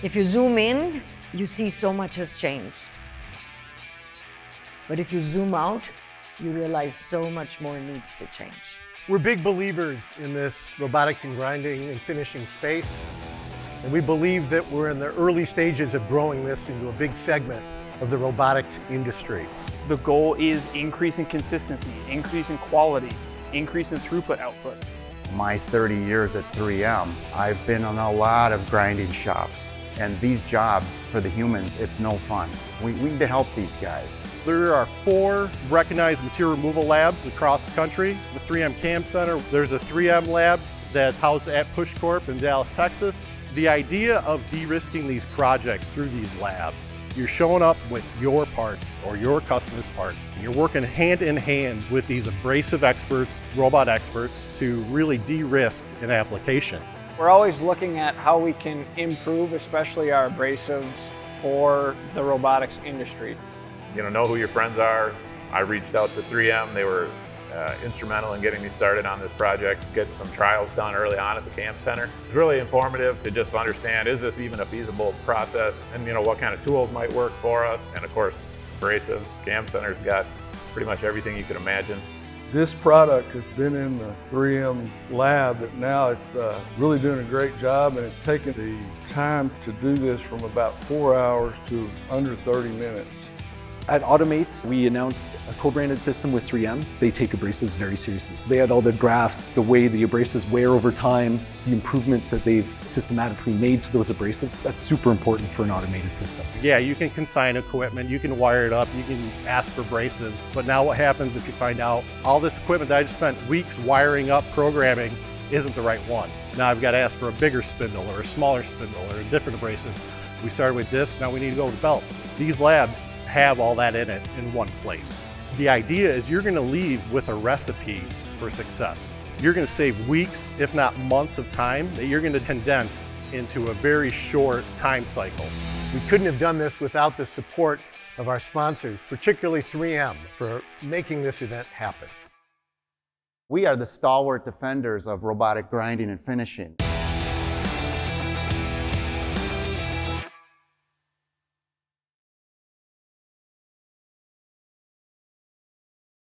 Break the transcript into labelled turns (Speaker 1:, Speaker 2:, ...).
Speaker 1: If you zoom in, you see so much has changed. But if you zoom out, you realize so much more needs to change.
Speaker 2: We're big believers in this robotics and grinding and finishing space. And we believe that we're in the early stages of growing this into a big segment of the robotics industry.
Speaker 3: The goal is increasing consistency, increasing quality, increasing throughput outputs.
Speaker 4: My 30 years at 3M, I've been in a lot of grinding shops. And these jobs, for the humans, it's no fun. We need to help these guys.
Speaker 2: There are 4 recognized material removal labs across the country. The 3M CAM Center, there's a 3M lab that's housed at PushCorp in Dallas, Texas. The idea of de-risking these projects through these labs, you're showing up with your parts or your customer's parts. You're working hand in hand with these abrasive experts, robot experts, to really de-risk an application.
Speaker 3: We're always looking at how we can improve, especially our abrasives for the robotics industry.
Speaker 5: Know who your friends are. I reached out to 3M. They were instrumental in getting me started on this project, get some trials done early on at the CAM Center. It's really informative to just understand, is this even a feasible process, and what kind of tools might work for us. And of course, abrasives. CAM Center's got pretty much everything you could imagine.
Speaker 6: This product has been in the 3M lab, but now it's really doing a great job, and it's taken the time to do this from about 4 hours to under 30 minutes.
Speaker 7: At Automate, we announced a co-branded system with 3M. They take abrasives very seriously. So they had all the graphs, the way the abrasives wear over time, the improvements that they've systematically made to those abrasives. That's super important for an automated system.
Speaker 2: Yeah, you can consign equipment, you can wire it up, you can ask for abrasives, but now what happens if you find out all this equipment that I just spent weeks wiring up, programming, isn't the right one? Now I've got to ask for a bigger spindle or a smaller spindle or a different abrasive. We started with discs, now we need to go to belts. These labs have all that in it in one place. The idea is you're going to leave with a recipe for success. You're going to save weeks, if not months of time that you're going to condense into a very short time cycle. We couldn't have done this without the support of our sponsors, particularly 3M, for making this event happen.
Speaker 4: We are the stalwart defenders of robotic grinding and finishing.